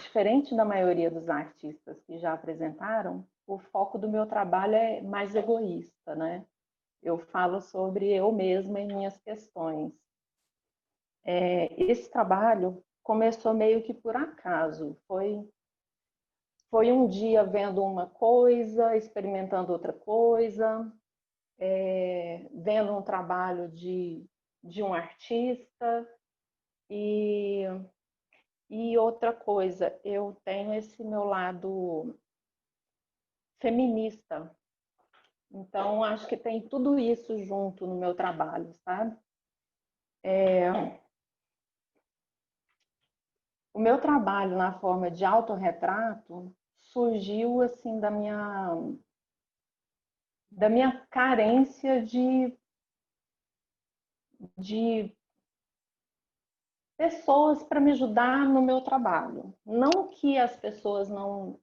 diferente da maioria dos artistas que já apresentaram, o foco do meu trabalho é mais egoísta, né? Eu falo sobre eu mesma e minhas questões. Esse trabalho começou meio que por acaso. Foi um dia vendo uma coisa, experimentando outra coisa, vendo um trabalho de um artista e outra coisa, eu tenho esse meu lado feminista. Então, acho que tem tudo isso junto no meu trabalho, sabe? O meu trabalho na forma de autorretrato surgiu assim da minha carência de pessoas para me ajudar no meu trabalho. Não que as pessoas não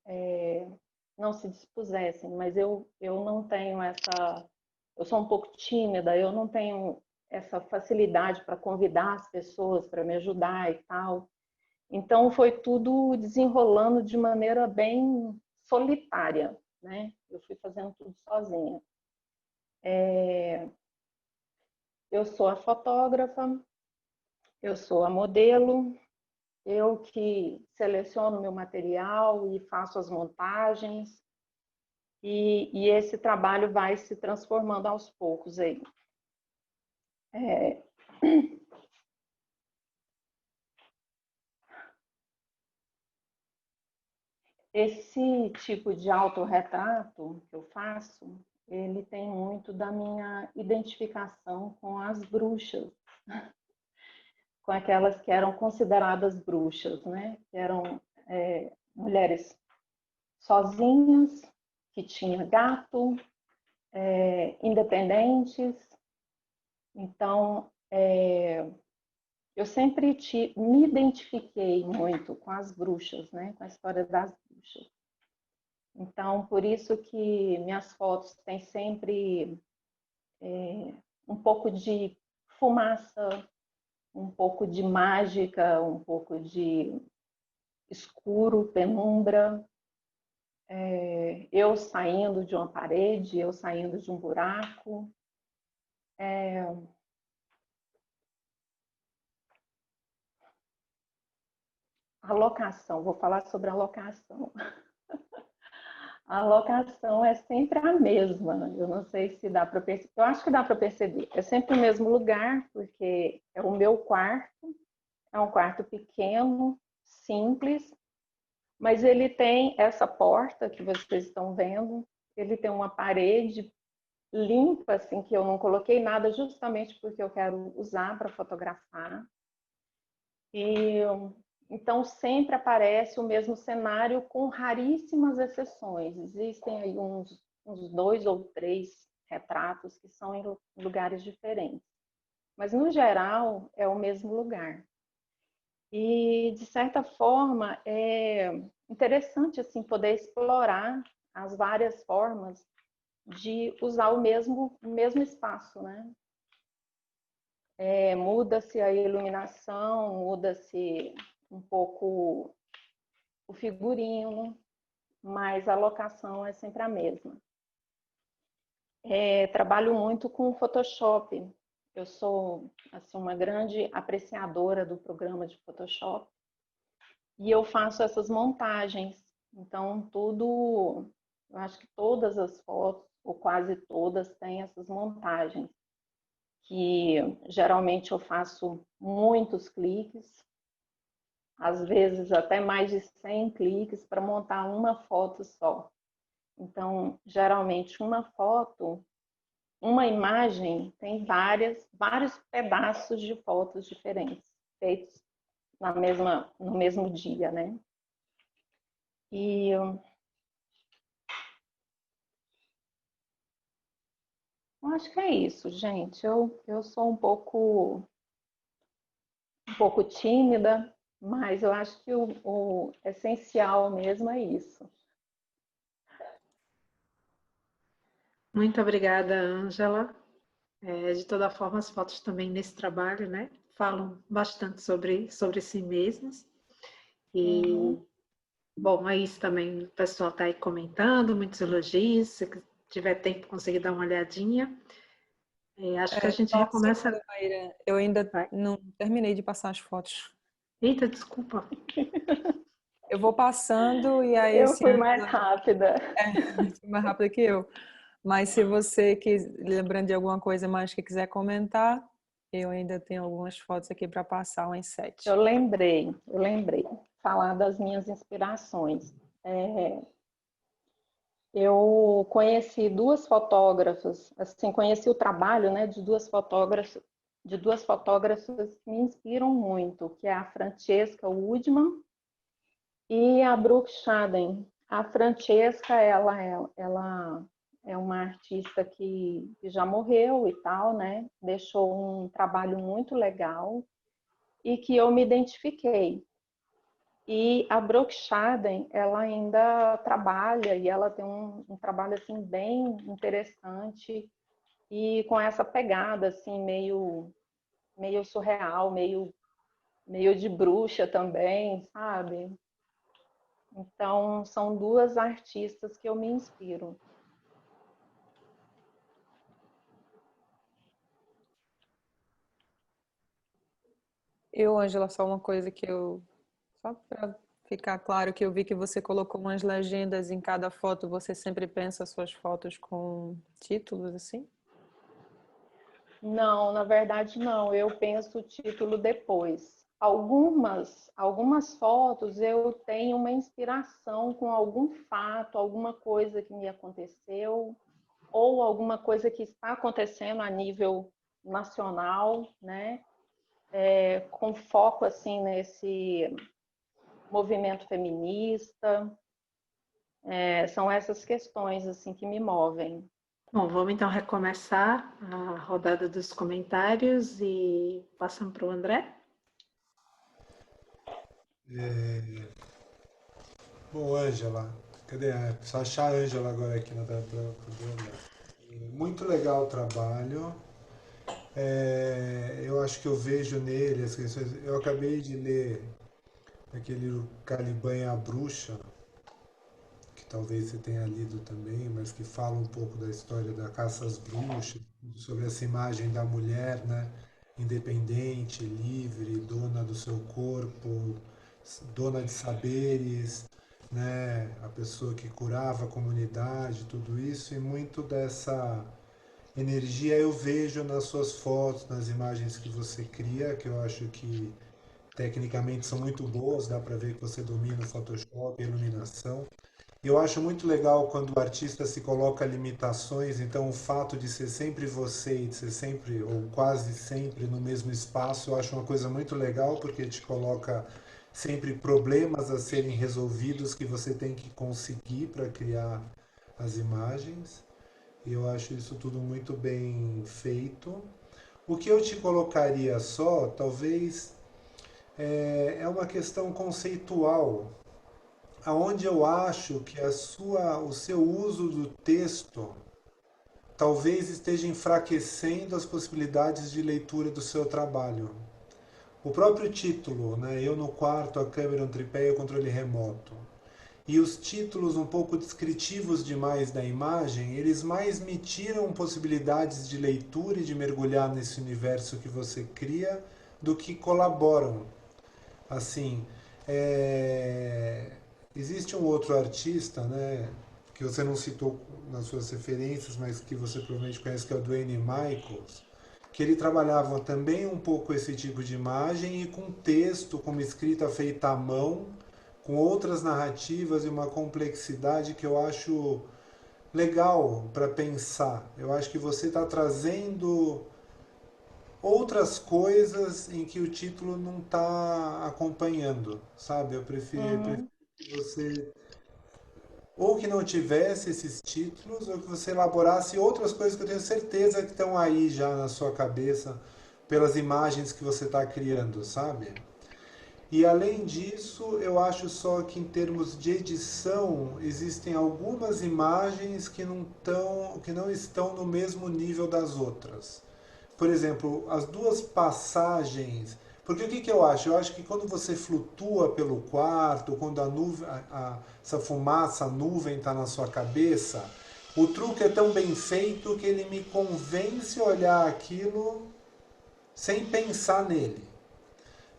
se dispusessem, mas eu não tenho essa... Eu sou um pouco tímida, eu não tenho essa facilidade para convidar as pessoas para me ajudar e tal. Então, foi tudo desenrolando de maneira bem solitária, né? Eu fui fazendo tudo sozinha. Eu sou a fotógrafa, eu sou a modelo, eu que seleciono meu material e faço as montagens, e esse trabalho vai se transformando aos poucos aí. Esse tipo de autorretrato que eu faço, ele tem muito da minha identificação com as bruxas, com aquelas que eram consideradas bruxas, né? Que eram mulheres sozinhas, que tinham gato, independentes. Então, eu sempre me identifiquei muito com as bruxas, né? Com a história das bruxas. Então, por isso que minhas fotos têm sempre um pouco de fumaça, um pouco de mágica, um pouco de escuro, penumbra. Eu saindo de uma parede, eu saindo de um buraco. A locação, vou falar sobre a locação. A locação é sempre a mesma. Eu não sei se dá para perceber. Eu acho que dá para perceber. É sempre o mesmo lugar, porque é o meu quarto. É um quarto pequeno, simples, mas ele tem essa porta que vocês estão vendo. Ele tem uma parede limpa, assim, que eu não coloquei nada, justamente porque eu quero usar para fotografar. E então sempre aparece o mesmo cenário com raríssimas exceções. Existem aí uns 2 ou 3 retratos que são em lugares diferentes. Mas no geral é o mesmo lugar. E de certa forma é interessante assim poder explorar as várias formas de usar o mesmo espaço, né? Muda-se a iluminação, muda-se um pouco o figurino, mas a locação é sempre a mesma. Trabalho muito com Photoshop. Eu sou assim, uma grande apreciadora do programa de Photoshop e eu faço essas montagens. Então, eu acho que todas as fotos, ou quase todas, têm essas montagens, que geralmente eu faço muitos cliques, às vezes até mais de 100 cliques para montar uma foto só. Então, geralmente uma imagem tem vários pedaços de fotos diferentes, feitos no mesmo dia, né? E eu acho que é isso, gente. Eu sou um pouco tímida, mas eu acho que o essencial mesmo é isso. Muito obrigada, Ângela. De toda forma, as fotos também nesse trabalho, né, falam bastante sobre si mesmas. E Bom, é isso também. O pessoal está aí comentando, muitos elogios. Se tiver tempo, conseguir dar uma olhadinha. Acho que a gente Só um recomeça. segundo, Maíra. Eu ainda Vai. não terminei de passar as fotos. Eita, desculpa. Eu vou passando e aí, Eu se fui mais rápida. mais rápido que eu. Mas se você lembrando de alguma coisa mais que quiser comentar, eu ainda tenho algumas fotos aqui para passar, umas 7. Eu lembrei. Falar das minhas inspirações. Eu conheci duas fotógrafas, assim, conheci o trabalho, né, de duas fotógrafas que me inspiram muito, que é a Francesca Woodman e a Brooke Schaden. A Francesca, ela é uma artista que já morreu e tal, né? Deixou um trabalho muito legal e que eu me identifiquei. E a Brooke Schaden, ela ainda trabalha e ela tem um trabalho assim bem interessante e com essa pegada assim meio surreal, meio de bruxa também, sabe? Então, são duas artistas que eu me inspiro. Ângela, só uma coisa só para ficar claro que eu vi que você colocou umas legendas em cada foto, você sempre pensa suas fotos com títulos assim? Não, na verdade não, eu penso o título depois. Algumas fotos eu tenho uma inspiração com algum fato, alguma coisa que me aconteceu, ou alguma coisa que está acontecendo a nível nacional, né? Com foco assim nesse movimento feminista. São essas questões assim que me movem. Bom, vamos então recomeçar a rodada dos comentários e passamos para o André. Bom, Ângela, cadê? Preciso achar a Ângela agora aqui na tela para poder olhar. Muito legal o trabalho. Eu acho que eu vejo nele as questões. Eu acabei de ler aquele livro Caliban e a Bruxa, que talvez você tenha lido também, mas que fala um pouco da história da caça às bruxas, sobre essa imagem da mulher, né? Independente, livre, dona do seu corpo, dona de saberes, né? A pessoa que curava a comunidade, tudo isso, e muito dessa energia eu vejo nas suas fotos, nas imagens que você cria, que eu acho que tecnicamente são muito boas, dá para ver que você domina o Photoshop, a iluminação. Eu acho muito legal quando o artista se coloca limitações, então o fato de ser sempre você e de ser sempre ou quase sempre no mesmo espaço, eu acho uma coisa muito legal porque te coloca sempre problemas a serem resolvidos que você tem que conseguir para criar as imagens. E eu acho isso tudo muito bem feito. O que eu te colocaria só, talvez, é uma questão conceitual aonde eu acho que o seu uso do texto talvez esteja enfraquecendo as possibilidades de leitura do seu trabalho. O próprio título, né? Eu no quarto, a câmera, um tripé e o controle remoto. E os títulos um pouco descritivos demais da imagem, eles mais me tiram possibilidades de leitura e de mergulhar nesse universo que você cria do que colaboram. Assim, existe um outro artista, né, que você não citou nas suas referências, mas que você provavelmente conhece, que é o Duane Michaels, que ele trabalhava também um pouco esse tipo de imagem e com texto, com uma escrita feita à mão, com outras narrativas e uma complexidade que eu acho legal para pensar. Eu acho que você está trazendo outras coisas em que o título não está acompanhando, sabe? Eu prefiro que você ou que não tivesse esses títulos ou que você elaborasse outras coisas que eu tenho certeza que estão aí já na sua cabeça pelas imagens que você está criando, sabe? E além disso, eu acho só que em termos de edição existem algumas imagens que não estão no mesmo nível das outras. Por exemplo, as duas passagens. Porque o que que eu acho? Eu acho que quando você flutua pelo quarto, quando a nuvem, essa fumaça, a nuvem está na sua cabeça, o truque é tão bem feito que ele me convence a olhar aquilo sem pensar nele.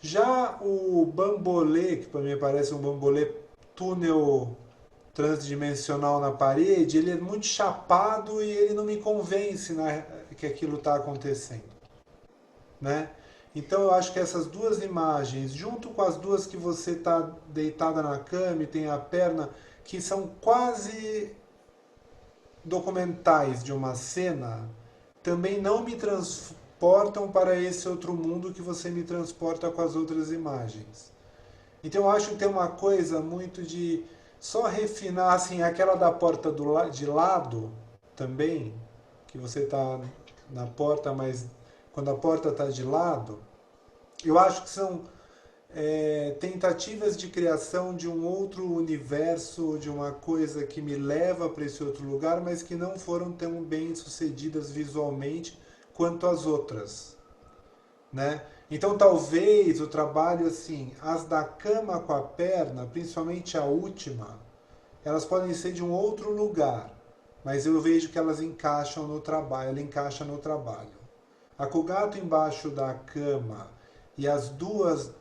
Já o bambolê, que para mim parece um bambolê túnel transdimensional na parede, ele é muito chapado e ele não me convence, né, que aquilo está acontecendo, né? Então eu acho que essas duas imagens, junto com as duas que você está deitada na cama e tem a perna, que são quase documentais de uma cena, também não me transportam para esse outro mundo que você me transporta com as outras imagens. Então eu acho que tem uma coisa muito de só refinar, assim, aquela da porta de lado também, que você está na porta, mas quando a porta está de lado, eu acho que são tentativas de criação de um outro universo, de uma coisa que me leva para esse outro lugar, mas que não foram tão bem sucedidas visualmente quanto as outras, né? Então talvez o trabalho assim, as da cama com a perna, principalmente a última, elas podem ser de um outro lugar, mas eu vejo que elas encaixam no trabalho, ela encaixa no trabalho. A com o gato embaixo da cama e as duas,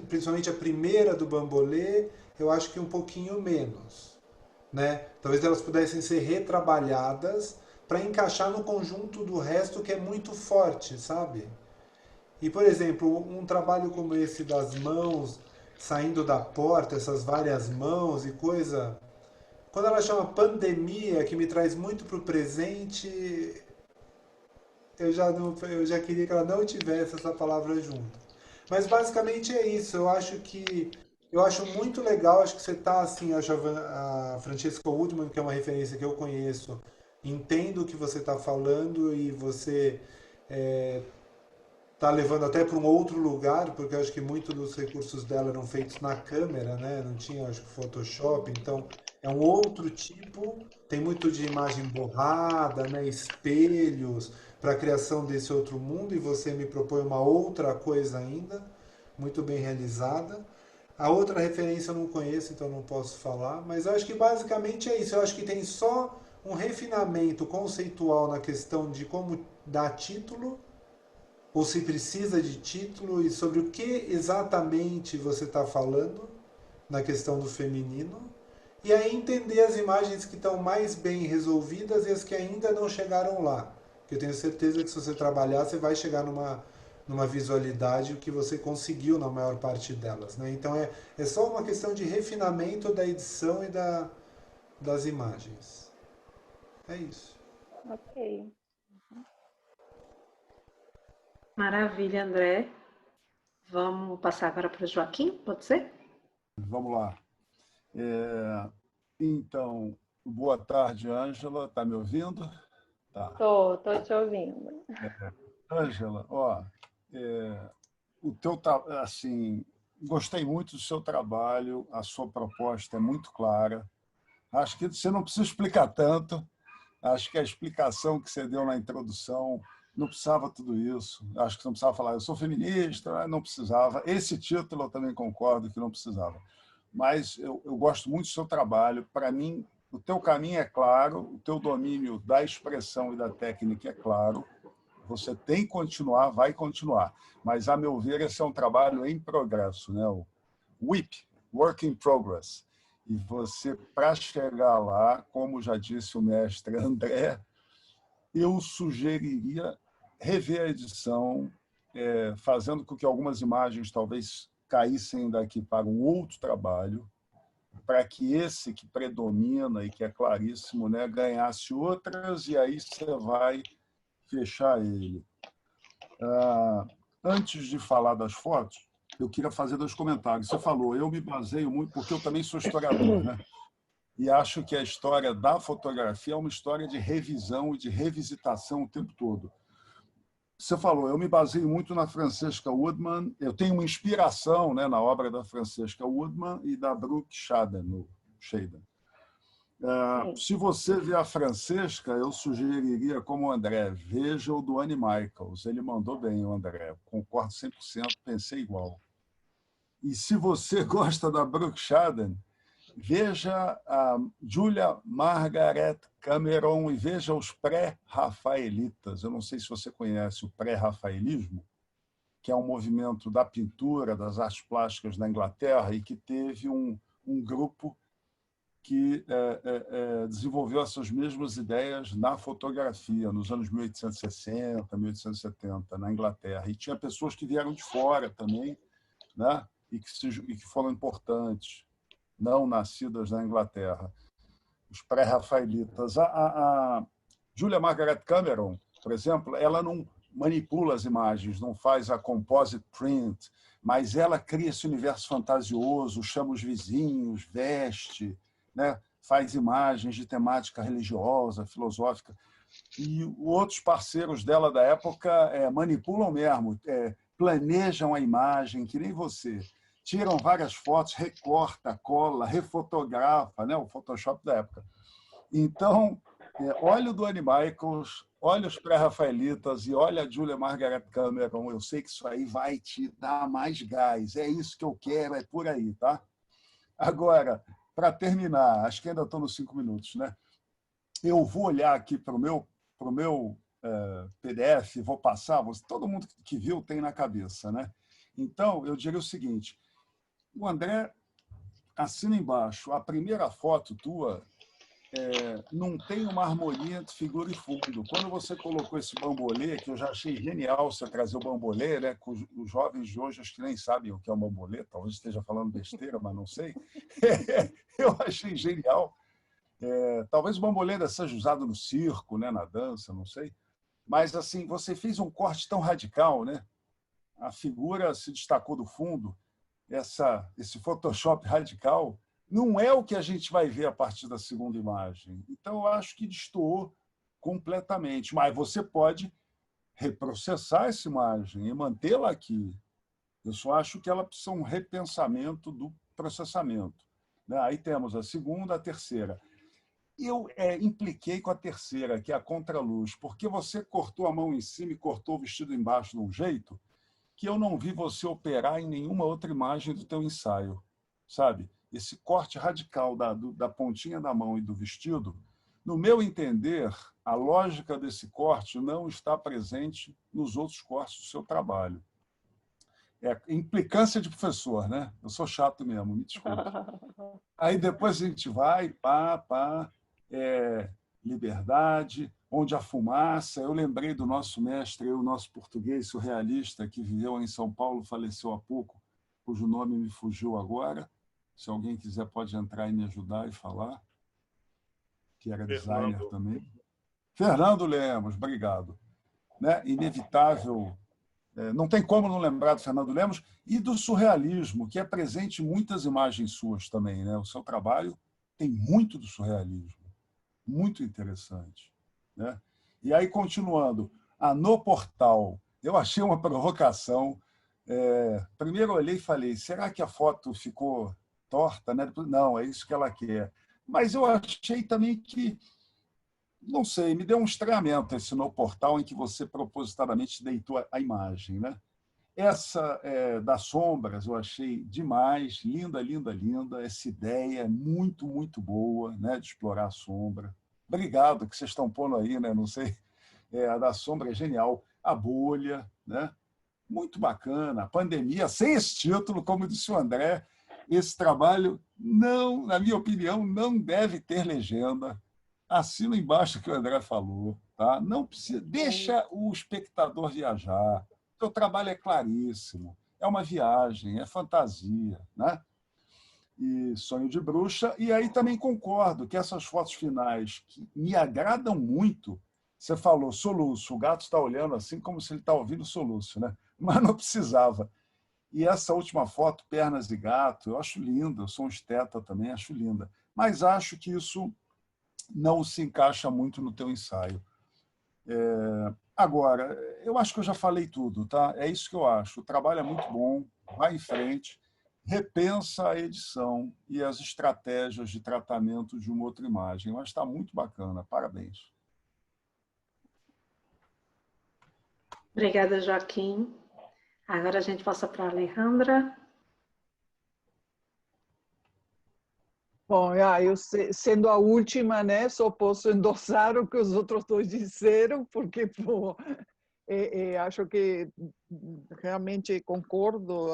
principalmente a primeira do bambolê, eu acho que um pouquinho menos, né? Talvez elas pudessem ser retrabalhadas para encaixar no conjunto do resto que é muito forte, sabe? E, por exemplo, um trabalho como esse das mãos saindo da porta, essas várias mãos e coisa, quando ela chama pandemia, que me traz muito para o presente, eu já queria que ela não tivesse essa palavra junto. Mas basicamente é isso. Eu acho muito legal. Acho que você está assim, a Francesca Woodman, que é uma referência que eu conheço, entendo o que você está falando e você está levando até para um outro lugar, porque eu acho que muitos dos recursos dela eram feitos na câmera, né? Não tinha, acho que Photoshop, então é um outro tipo. Tem muito de imagem borrada, né? Espelhos para a criação desse outro mundo e você me propõe uma outra coisa ainda, muito bem realizada. A outra referência eu não conheço, então não posso falar, mas eu acho que basicamente é isso. Eu acho que tem só um refinamento conceitual na questão de como dar título ou se precisa de título e sobre o que exatamente você está falando na questão do feminino, e aí entender as imagens que estão mais bem resolvidas e as que ainda não chegaram lá. Porque eu tenho certeza que se você trabalhar, você vai chegar numa visualidade que você conseguiu na maior parte delas, né? Então é só uma questão de refinamento da edição e das imagens. É isso. Ok. Maravilha, André. Vamos passar agora para o Joaquim, pode ser? Vamos lá. Então, boa tarde, Ângela. Está me ouvindo? Tá. Tô te ouvindo. Ângela, o teu, assim, gostei muito do seu trabalho, a sua proposta é muito clara. Acho que você não precisa explicar tanto. Acho que a explicação que você deu na introdução não precisava tudo isso. Acho que você não precisava falar, eu sou feminista, não precisava. Esse título eu também concordo que não precisava. Mas eu gosto muito do seu trabalho. Para mim, o teu caminho é claro, o teu domínio da expressão e da técnica é claro. Você tem que continuar, vai continuar. Mas, a meu ver, esse é um trabalho em progresso, né? O WIP, Work in Progress. E você, para chegar lá, como já disse o mestre André, eu sugeriria rever a edição, fazendo com que algumas imagens talvez caíssem daqui para um outro trabalho, para que esse que predomina e que é claríssimo, né, ganhasse outras, e aí você vai fechar ele. Antes de falar das fotos, eu queria fazer 2 comentários. Você falou, eu me baseio muito, porque eu também sou historiador, né? E acho que a história da fotografia é uma história de revisão e de revisitação o tempo todo. Você falou, eu me baseio muito na Francesca Woodman, eu tenho uma inspiração, né, na obra da Francesca Woodman e da Brooke Shaden. Se você vê a Francesca, eu sugeriria, como o André, veja o do Annie Michaels. Ele mandou bem, o André. Concordo 100%, pensei igual. E se você gosta da Brooke Shaden, veja a Julia Margaret Cameron e veja os pré-rafaelitas. Eu não sei se você conhece o pré-rafaelismo, que é um movimento da pintura, das artes plásticas na Inglaterra e que teve um grupo que desenvolveu essas mesmas ideias na fotografia, nos anos 1860, 1870, na Inglaterra. E tinha pessoas que vieram de fora também, né? e que foram importantes, não nascidas na Inglaterra. Os pré-rafaelitas. A Julia Margaret Cameron, por exemplo, ela não manipula as imagens, não faz a composite print, mas ela cria esse universo fantasioso, chama os vizinhos, veste, né? Faz imagens de temática religiosa, filosófica. E outros parceiros dela da época manipulam mesmo, planejam a imagem, que nem você. Tiram várias fotos, recorta, cola, refotografa, né? O Photoshop da época. Então, olha o do Annie Michaels, olha os pré-rafaelitas e olha a Julia Margaret Cameron. Eu sei que isso aí vai te dar mais gás. É isso que eu quero, é por aí, tá? Agora, para terminar, acho que ainda estou nos 5 minutos, né? Eu vou olhar aqui para o meu PDF, vou passar, todo mundo que viu tem na cabeça, né? Então, eu diria o seguinte, o André assina embaixo, a primeira foto tua não tem uma harmonia entre figura e fundo. Quando você colocou esse bambolê, que eu já achei genial você trazer o bambolê, né? Os jovens de hoje acho que nem sabem o que é um bambolê, talvez esteja falando besteira, mas não sei. Eu achei genial. Talvez o bambolê seja usado no circo, né? Na dança, não sei. Mas assim, você fez um corte tão radical, né? A figura se destacou do fundo. Esse Photoshop radical não é o que a gente vai ver a partir da segunda imagem. Então, eu acho que destoou completamente. Mas você pode reprocessar essa imagem e mantê-la aqui. Eu só acho que ela precisa um repensamento do processamento. Aí temos a segunda, a terceira. Eu impliquei com a terceira, que é a contraluz, porque você cortou a mão em cima e cortou o vestido embaixo de um jeito que eu não vi você operar em nenhuma outra imagem do teu ensaio, sabe? Esse corte radical da pontinha da mão e do vestido, no meu entender, a lógica desse corte não está presente nos outros cortes do seu trabalho. Implicância de professor, né? Eu sou chato mesmo, me desculpe. Aí depois a gente vai, liberdade, onde a fumaça. Eu lembrei do nosso mestre, o nosso português surrealista, que viveu em São Paulo, faleceu há pouco, cujo nome me fugiu agora. Se alguém quiser, pode entrar e me ajudar e falar, que era designer também. Fernando Lemos, obrigado. Né? Inevitável, não tem como não lembrar do Fernando Lemos e do surrealismo, que é presente em muitas imagens suas também. Né? O seu trabalho tem muito do surrealismo, muito interessante. Né? E aí, continuando, no portal, eu achei uma provocação. Primeiro eu olhei e falei, será que a foto ficou torta? Né? Não, é isso que ela quer. Mas eu achei também que, não sei, me deu um estranhamento esse no portal em que você propositadamente deitou a imagem. Né? Essa das sombras eu achei demais, linda, linda, linda. Essa ideia é muito, muito boa, né, de explorar a sombra. Obrigado que vocês estão pondo aí, né? Não sei, a da sombra é genial. A bolha, né? Muito bacana. A pandemia, sem esse título, como disse o André, esse trabalho, não, na minha opinião, não deve ter legenda. Assina embaixo o que o André falou. Tá? Não precisa, deixa o espectador viajar. O teu trabalho é claríssimo. É uma viagem, é fantasia. Né? E Sonho de Bruxa. E aí também concordo que essas fotos finais que me agradam muito, você falou soluço, o gato está olhando assim como se ele está ouvindo soluço, né? Mas não precisava. E essa última foto, pernas de gato, eu acho linda, eu sou um esteta também, acho linda. Mas acho que isso não se encaixa muito no teu ensaio. Agora, eu acho que eu já falei tudo, tá? É isso que eu acho. O trabalho é muito bom, vai em frente. repensa a edição e as estratégias de tratamento de uma outra imagem. Mas está muito bacana, parabéns. Obrigada, Joaquim. Agora a gente passa para a Alejandra. Bom, eu sendo a última, né, só posso endossar o que os outros dois disseram, porque pô, acho que realmente concordo.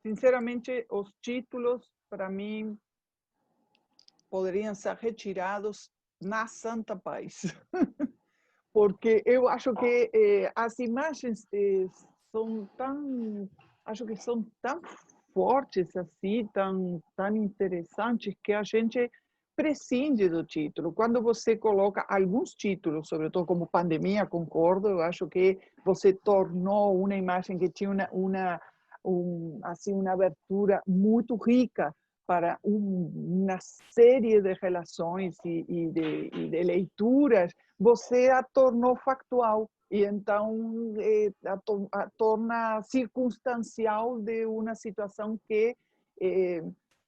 Sinceramente, os títulos, para mim, poderiam ser retirados na Santa Paz, porque eu acho que as imagens acho que são tão fortes assim, tão interessantes, que a gente prescinde do título. Quando você coloca alguns títulos, sobretudo como pandemia, concordo, eu acho que você tornou uma imagem que tinha assim, uma abertura muito rica para uma série de relações e de leituras, você a tornou factual. E então a torna circunstancial de uma situação que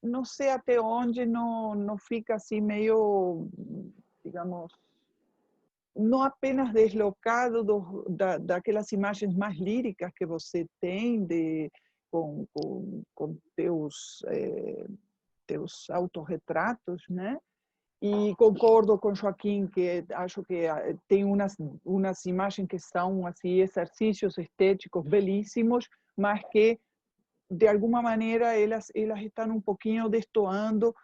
não sei até onde não fica assim meio, digamos, não apenas deslocado daquelas imagens mais líricas que você tem com teus autorretratos, né? E concordo com Joaquim que acho que tem umas imagens que são assim exercícios estéticos belíssimos, mas que de alguma maneira elas estão um pouquinho destoando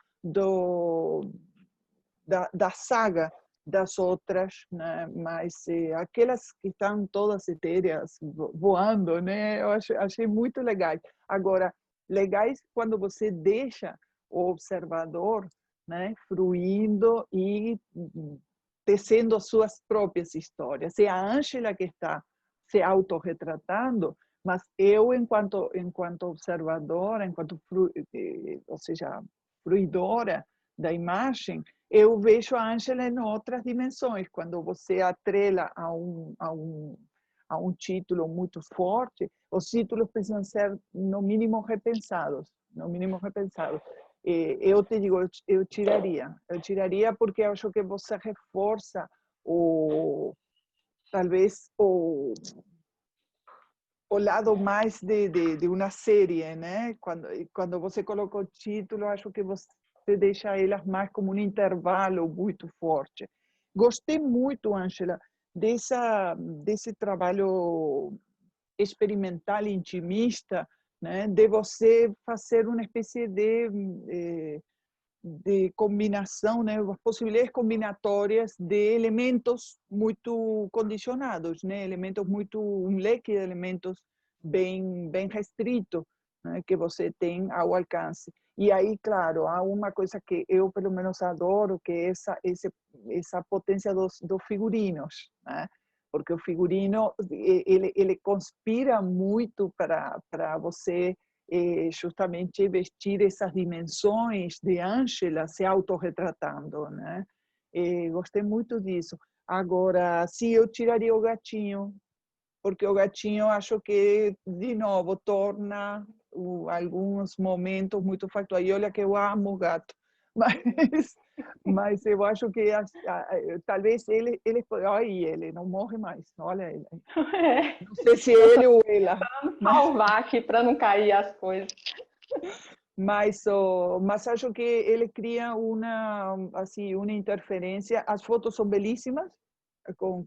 da saga das outras, né? Mas aquelas que estão todas etéreas voando, né? Eu achei muito legais. Agora, legais quando você deixa o observador, né, fruindo e tecendo as suas próprias histórias. É a Ângela que está se autorretratando, mas eu, enquanto observadora, ou seja, fruidora da imagem, eu vejo a Ângela em outras dimensões. Quando você atrela a um título muito forte, os títulos precisam ser, no mínimo, repensados. No mínimo, repensados. Eu te digo, eu tiraria porque eu acho que você reforça talvez o lado mais de uma série, né? Quando você coloca o título, acho que você deixa elas mais como um intervalo muito forte. Gostei muito, Ângela, desse trabalho experimental e intimista, né? De você fazer uma espécie de combinação, né, as possibilidades combinatórias de elementos muito condicionados, né, um leque de elementos bem restrito, né, que você tem ao alcance. E aí, claro, há uma coisa que eu pelo menos adoro, que é essa potência dos figurinos, né? Porque o figurino ele conspira muito para você justamente vestir essas dimensões de Ângela se autorretratando, né? Gostei muito disso. Agora, sim, eu tiraria o gatinho, porque o gatinho acho que, de novo, torna alguns momentos muito factuais. E olha que eu amo gato, mas eu acho que talvez ele não morre mais, olha ele. É, Não sei se ele ou ela. salvar aqui para não cair as coisas. Mas acho que ele cria uma interferência. As fotos são belíssimas com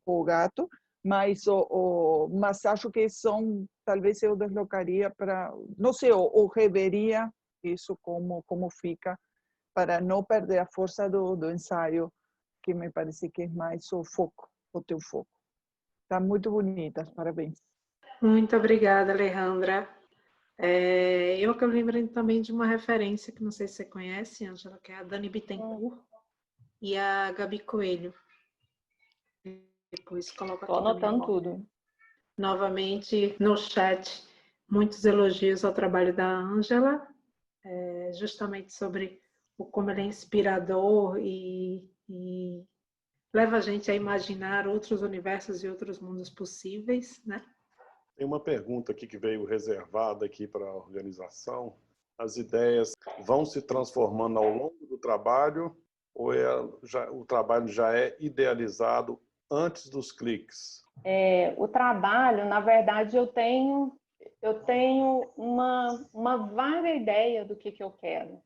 o gato, mas acho que talvez eu deslocaria para, não sei, ou reveria isso como fica, para não perder a força do ensaio, que me parece que é mais o teu foco. Está muito bonitas, parabéns. Muito obrigada, Alejandra. Eu lembrei também de uma referência que não sei se você conhece, Ângela, que é a Dani Bittencourt e a Gabi Coelho. Depois coloca aqui. Estou anotando tudo. Novamente no chat, muitos elogios ao trabalho da Ângela, justamente sobre como ele é inspirador e leva a gente a imaginar outros universos e outros mundos possíveis, né? Tem uma pergunta aqui que veio reservada aqui para a organização. As ideias vão se transformando ao longo do trabalho ou o trabalho já é idealizado antes dos cliques? O trabalho, na verdade, eu tenho uma vaga ideia do que eu quero.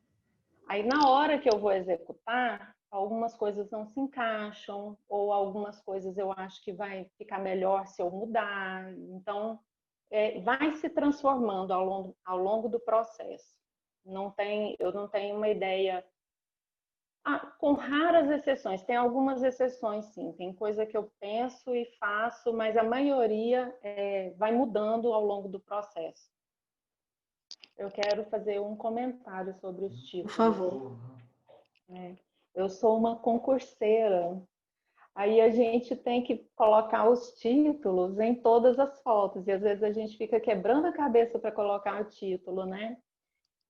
Aí, na hora que eu vou executar, algumas coisas não se encaixam, ou algumas coisas eu acho que vai ficar melhor se eu mudar. Então, vai se transformando ao longo do processo. Eu não tenho uma ideia, com raras exceções. Tem algumas exceções, sim. Tem coisa que eu penso e faço, mas a maioria vai mudando ao longo do processo. Eu quero fazer um comentário sobre os títulos. Por favor. Eu sou uma concurseira. Aí a gente tem que colocar os títulos em todas as fotos. E às vezes a gente fica quebrando a cabeça para colocar o título, né?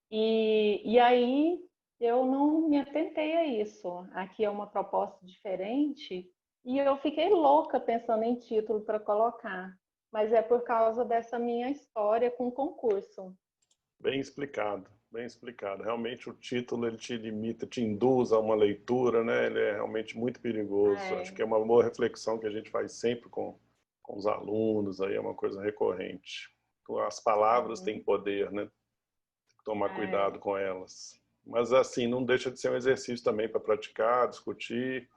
E aí eu não me atentei a isso. Aqui é uma proposta diferente e eu fiquei louca pensando em título para colocar. Mas é por causa dessa minha história com o concurso. Bem explicado, bem explicado. Realmente o título ele te limita, te induz a uma leitura, né? Ele é realmente muito perigoso. Acho que é uma boa reflexão que a gente faz sempre com os alunos, aí é uma coisa recorrente. As palavras têm poder, né? Tem que tomar cuidado com elas. Mas assim, não deixa de ser um exercício também para praticar, discutir.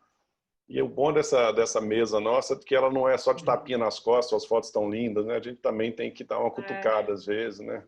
E o bom dessa mesa nossa é que ela não é só de tapinha nas costas, as fotos estão lindas, né? A gente também tem que dar uma cutucada às vezes, né?